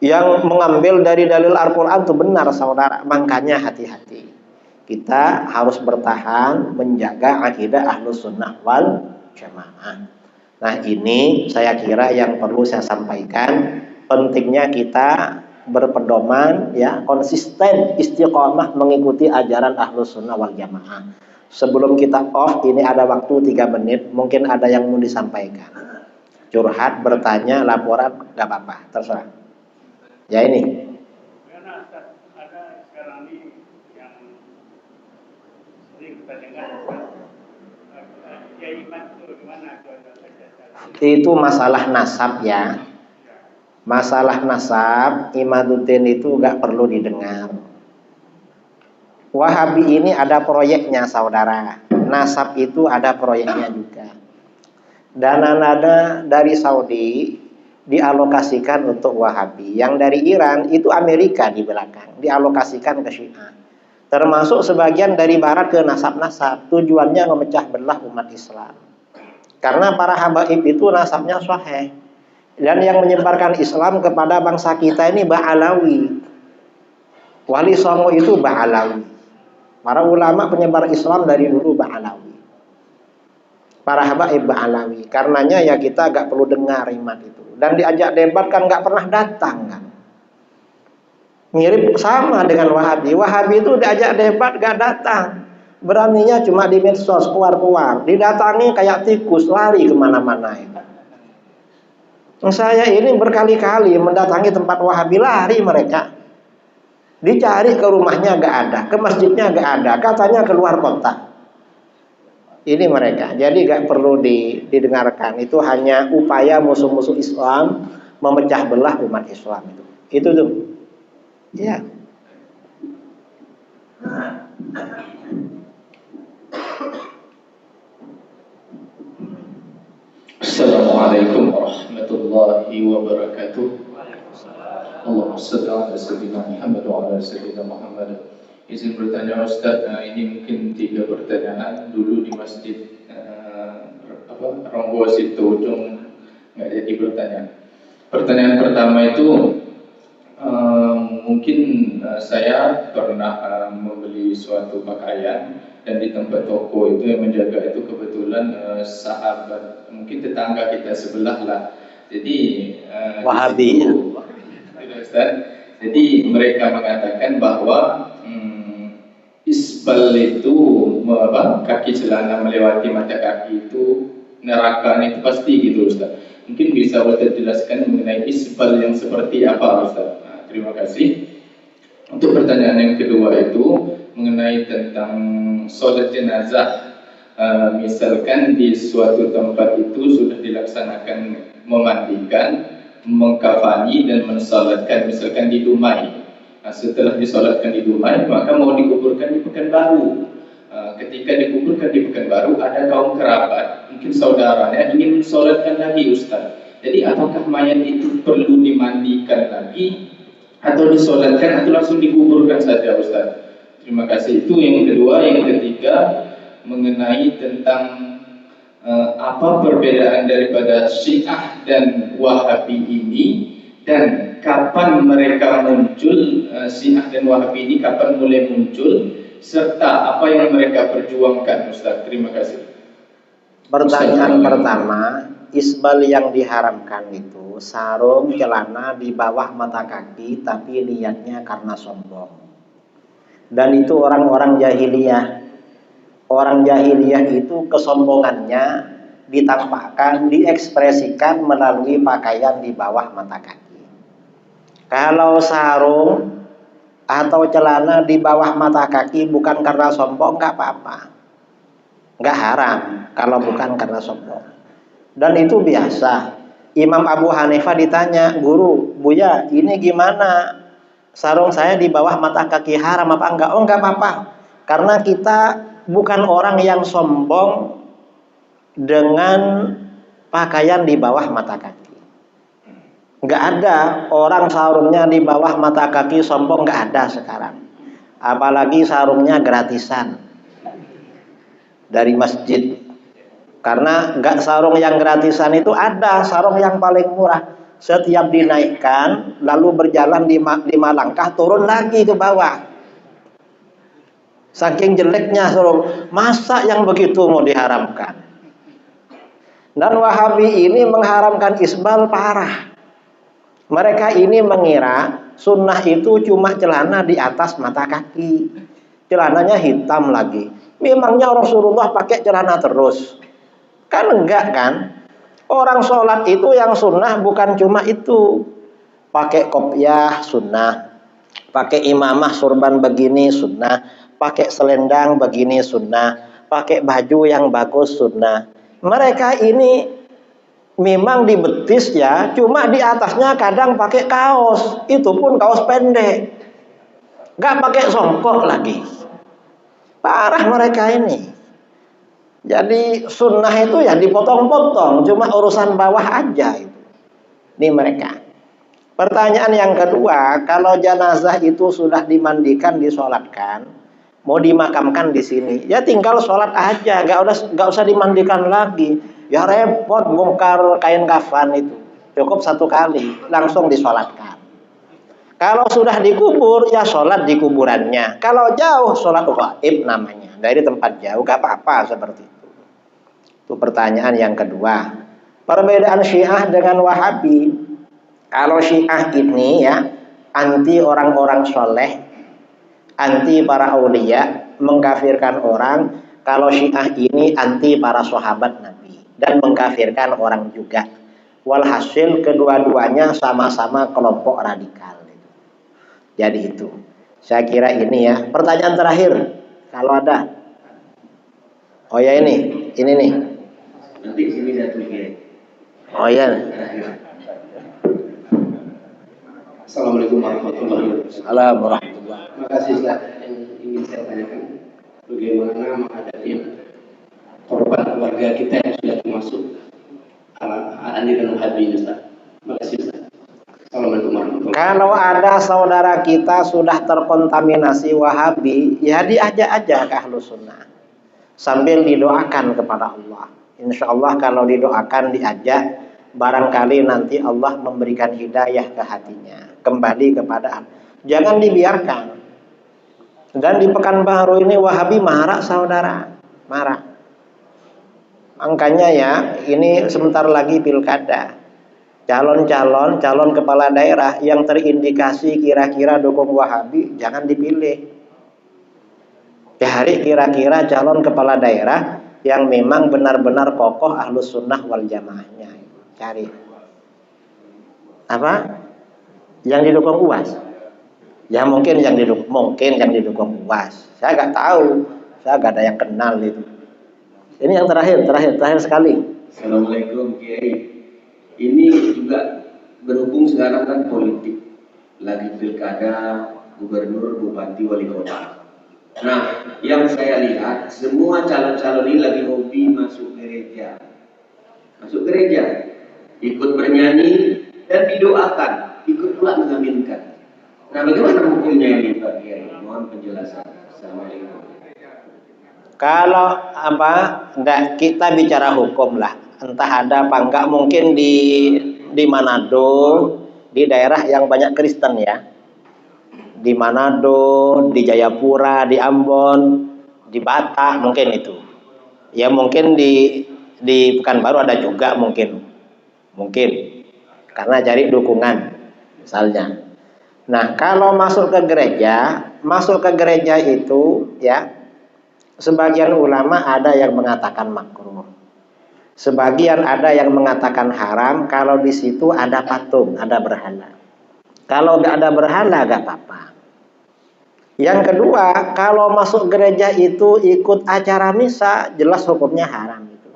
S1: yang mengambil dari dalil Al-Quran itu benar, saudara. Makanya hati-hati. Kita harus bertahan menjaga akidah Ahlus Sunnah wal Jamaah. Nah, ini saya kira yang perlu saya sampaikan. Pentingnya kita berpedoman, ya, konsisten, istiqomah mengikuti ajaran Ahlus Sunnah wal Jamaah. Sebelum kita off, ini ada waktu 3 menit, mungkin ada yang mau disampaikan. Curhat, bertanya, laporan, gak apa-apa, terserah. Ya ini.
S2: Karena ada sekarang ini yang sering kita dengar, kiai iman itu gimana?
S1: Itu masalah nasab, ya. Masalah nasab, Imaduddin itu gak perlu didengar. Wahabi ini ada proyeknya, saudara. Nasab itu ada proyeknya juga. Dana-dana dari Saudi dialokasikan untuk Wahabi. Yang dari Iran itu Amerika di belakang, dialokasikan ke Syiah. Termasuk sebagian dari barat ke nasab-nasab. Tujuannya memecah belah umat Islam. Karena para habaib itu nasabnya sahih. Dan yang menyebarkan Islam kepada bangsa kita ini Ba'alawi. Wali Songo itu Ba'alawi. Para ulama penyebar Islam dari dulu Ba'alawi. Para habaib Ba'alawi. Karenanya ya kita gak perlu dengar iman itu. Dan diajak debat kan gak pernah datang kan. Mirip sama dengan Wahabi. Wahabi itu diajak debat gak datang. Beraninya cuma di medsos, keluar-keluar. Didatangi kayak tikus, lari kemana-mana itu. Saya ini berkali-kali mendatangi tempat Wahabi, lari mereka. Dicari ke rumahnya gak ada, ke masjidnya gak ada, katanya keluar kota. Ini mereka, jadi gak perlu didengarkan. Itu hanya upaya musuh-musuh Islam memecah belah umat Islam itu. Itu tuh. Ya.
S3: Assalamualaikum warahmatullahi wabarakatuh. Allahumma shalli ala sayyidina Muhammad wa ala sayyidina Muhammad. Izin bertanya Ustaz, ini mungkin 3 pertanyaan. Dulu di masjid Ronggo situ ujung nggak jadi bertanya. Pertanyaan pertama itu mungkin saya pernah membeli suatu pakaian, dan di tempat toko itu yang menjaga itu kebetulan sahabat, mungkin tetangga kita sebelah lah. Jadi
S1: Wahabi.
S3: Ustaz. Jadi mereka mengatakan bahwa isbal itu kaki celana melewati mata kaki itu neraka itu pasti gitu Ustaz. Mungkin bisa Ustaz jelaskan mengenai isbal yang seperti apa Ustaz. Nah, terima kasih. Untuk pertanyaan yang kedua itu mengenai tentang sholat jenazah. Misalkan di suatu tempat itu sudah dilaksanakan memandikan, mengkafani dan mensalatkan, misalkan di Dumai. Nah, setelah disolatkan di Dumai, maka mau dikuburkan di Pekanbaru. Ketika dikuburkan di Pekanbaru, ada kaum kerabat, mungkin saudaranya ingin mensolatkan lagi Ustaz. Jadi apakah mayat itu perlu dimandikan lagi atau disolatkan atau langsung dikuburkan saja Ustaz? Terima kasih. Itu yang kedua. Yang ketiga mengenai tentang apa perbedaan daripada Syiah dan Wahabi ini dan kapan mereka muncul, Syiah dan Wahabi ini kapan mulai muncul serta apa yang mereka perjuangkan Ustaz. Terima kasih.
S1: Pertanyaan pertama, isbal yang diharamkan itu sarung celana di bawah mata kaki tapi niatnya karena sombong. Dan itu orang-orang jahiliyah. Orang jahiliyah itu kesombongannya ditampakkan, diekspresikan melalui pakaian di bawah mata kaki. Kalau sarung atau celana di bawah mata kaki bukan karena sombong, nggak apa-apa, nggak haram kalau bukan karena sombong. Dan itu biasa. Imam Abu Hanifah ditanya, guru, Buya, ini gimana? Sarung saya di bawah mata kaki haram apa enggak? Oh, enggak apa-apa. Karena kita bukan orang yang sombong dengan pakaian di bawah mata kaki. Enggak ada orang sarungnya di bawah mata kaki sombong, enggak ada sekarang. Apalagi sarungnya gratisan dari masjid. Karena enggak sarung yang gratisan itu ada sarung yang paling murah. Setiap dinaikkan lalu berjalan 5 langkah turun lagi ke bawah. Saking jeleknya sarung, masa yang begitu mau diharamkan? Dan Wahabi ini mengharamkan isbal parah. Mereka ini mengira sunnah itu cuma celana di atas mata kaki. Celananya hitam lagi. Memangnya Rasulullah pakai celana terus? Kan enggak kan? Orang sholat itu yang sunnah bukan cuma itu. Pakai kopiah sunnah, pakai imamah surban begini sunnah, pakai selendang begini sunnah, pakai baju yang bagus sunnah. Mereka ini memang di betis ya, cuma di atasnya kadang pakai kaos, itu pun kaos pendek, nggak pakai songkok lagi. Parah mereka ini. Jadi sunnah itu ya dipotong-potong, cuma urusan bawah aja itu. Ini mereka. Pertanyaan yang kedua, kalau jenazah itu sudah dimandikan, disolatkan, mau dimakamkan di sini, ya tinggal sholat aja, nggak usah dimandikan lagi. Ya repot bongkar kain kafan itu, cukup 1 kali, langsung disolatkan. Kalau sudah dikubur, ya sholat di kuburannya. Kalau jauh, sholat ghaib namanya, dari tempat jauh, gak apa-apa seperti itu. Itu pertanyaan yang kedua. Perbedaan Syiah dengan Wahabi. Kalau Syiah ini ya anti orang-orang soleh, anti para aulia, mengkafirkan orang. Kalau Syiah ini anti para sahabat Nabi dan mengkafirkan orang juga. Walhasil kedua-duanya sama-sama kelompok radikal. Jadi itu. Saya kira ini ya. Pertanyaan terakhir kalau ada. Oh ya ini nih.
S4: Nanti sini satu lagi.
S1: Oh ya.
S4: Assalamualaikum warahmatullahi wabarakatuh.
S1: Assalamualaikum.
S4: Terima kasih Ustaz. Yang ingin saya tanyakan, bagaimana menghadapi korban keluarga kita yang sudah termasuk aliran Wahabi Ustaz. Terima kasih Ustaz. Assalamualaikum warahmatullahi wabarakatuh.
S1: Kalau ada saudara kita sudah terkontaminasi Wahabi, ya diajak aja ke Ahlus Sunnah sambil didoakan kepada Allah. Insya Allah kalau didoakan, diajak, barangkali nanti Allah memberikan hidayah ke hatinya, kembali kepada Allah. Jangan dibiarkan. Dan di Pekanbaru ini Wahabi marah saudara, marah. Makanya ya ini sebentar lagi pilkada. calon kepala daerah yang terindikasi kira-kira dukung Wahabi jangan dipilih. Cari kira-kira calon kepala daerah yang memang benar-benar kokoh Ahlus Sunnah wal Jamaahnya. Cari apa? Yang didukung UAS. Ya mungkin yang didukung UAS. Saya nggak tahu. Saya nggak ada yang kenal itu. Ini yang terakhir sekali.
S5: Assalamualaikum Kiai. Ini juga berhubung sekarang kan politik, lagi pilkada, gubernur, bupati, wali kota. Nah, yang saya lihat semua calon-calon ini lagi hobi masuk gereja, ikut bernyanyi dan didoakan, ikut pula mengaminkan. Nah, bagaimana hukumnya ini Pak Kiai? Mohon penjelasan. Assalamualaikum.
S1: Kalau enggak, kita bicara hukum lah. Entah ada apa enggak, mungkin di Manado, di daerah yang banyak Kristen ya. Di Manado, di Jayapura, di Ambon, di Batak mungkin itu. Ya mungkin di Pekanbaru ada juga mungkin. Karena cari dukungan misalnya. Nah, kalau masuk ke gereja itu ya, sebagian ulama ada yang mengatakan makruh. Sebagian ada yang mengatakan haram kalau di situ ada patung, ada berhala. Kalau nggak ada berhala nggak apa-apa. Yang kedua, kalau masuk gereja itu ikut acara misa, jelas hukumnya haram itu.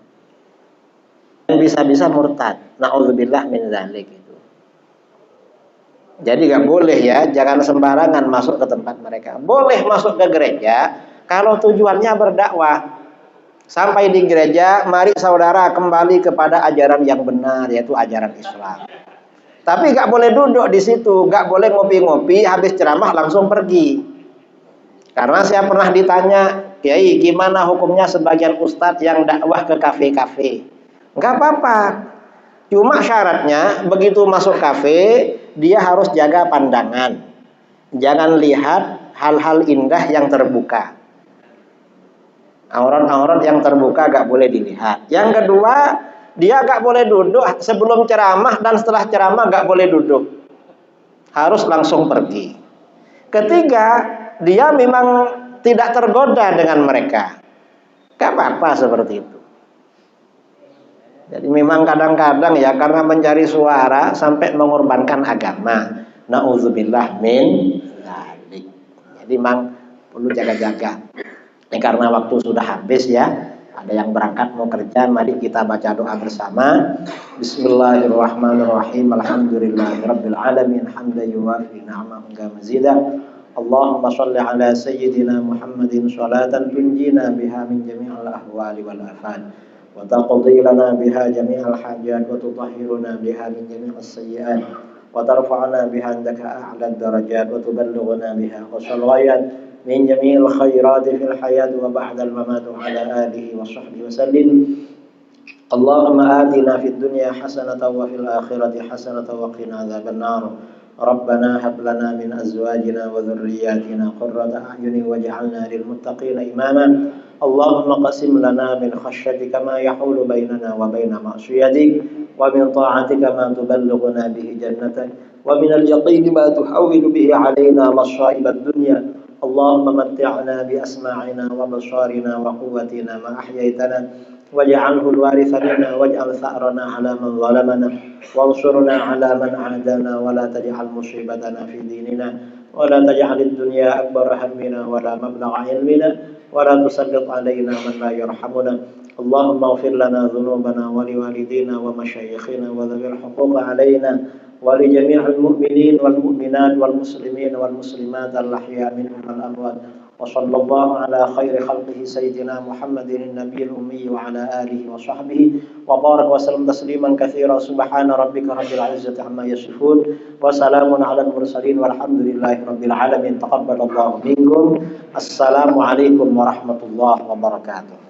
S1: Dan bisa-bisa murtad. Na'udzubillah min dzalik itu. Jadi nggak boleh ya, jangan sembarangan masuk ke tempat mereka. Boleh masuk ke gereja kalau tujuannya berdakwah. Sampai di gereja, mari saudara kembali kepada ajaran yang benar, yaitu ajaran Islam. Tapi nggak boleh duduk di situ, nggak boleh ngopi-ngopi, habis ceramah langsung pergi. Karena saya pernah ditanya, Kiai, gimana hukumnya sebagian ustadz yang dakwah ke kafe-kafe? Nggak apa-apa. Cuma syaratnya, begitu masuk kafe, dia harus jaga pandangan. Jangan lihat hal-hal indah yang terbuka. Aurat-aurat yang terbuka nggak boleh dilihat. Yang kedua, dia nggak boleh duduk sebelum ceramah dan setelah ceramah nggak boleh duduk. Harus langsung pergi. Ketiga, dia memang tidak tergoda dengan mereka. Gak apa-apa seperti itu. Jadi memang kadang-kadang ya karena mencari suara sampai mengorbankan agama. Na'udzubillah min dzalik. Jadi memang perlu jaga-jaga. Karena waktu sudah habis ya. Ada yang berangkat mau kerja, mari kita baca doa bersama. Bismillahirrahmanirrahim. Alhamdulillahirabbil alamin. Hamdan yuwafi ni'amahu wa mazidah. Allahumma shalli ala sayyidina Muhammadin salatan tunjina biha min jami'il ahwali wal afat wa taqdi lana biha jami'al hajat wa tutahhiruna biha min jami'is sayyi'at wa tarfa'na biha indaka a'la darajat wa tuballighuna biha qasal ghayat min jami'il khairati fil hayat wa ba'da al mamat ala alihi wa sahbihi wa sallim. Allahumma atina fid dunya hasanatan wa fil akhirati hasanatan wa qina adzaban nar. ربنا هب لنا من أزواجنا وذرياتنا قرة أعين واجعلنا للمتقين إماما اللهم قسم لنا من خشيتك ما يحول بيننا وبين معصيتك ومن طاعتك ما تبلغنا به جنتك ومن اليقين ما تحول به علينا مصائب الدنيا اللهم متعنا بأسماعنا وبصارنا وقوتنا ما أحييتنا واجعله الوارث منا واجعل ثأرنا على من ظلمنا وانصرنا على من عادانا ولا تجعل مصيبتنا في ديننا ولا تجعل الدنيا أكبر همنا ولا مبلغ علمنا ولا تسلط علينا من لا يرحمنا اللهم اغفر لنا ذنوبنا ولوالدينا ومشايخنا وذوي الحقوق علينا ولجميع المؤمنين والمؤمنات والمسلمين والمسلمات الأحياء منهم والأموات وصلى الله على خير خلقه سيدنا محمد النبي الأمي وعلى آله وصحبه وبارك وسلم تسليما كثيرا سبحان ربك رب العزة عما يصفون وسلام على المرسلين والحمد لله رب العالمين تقبل الله منكم السلام عليكم ورحمة الله وبركاته.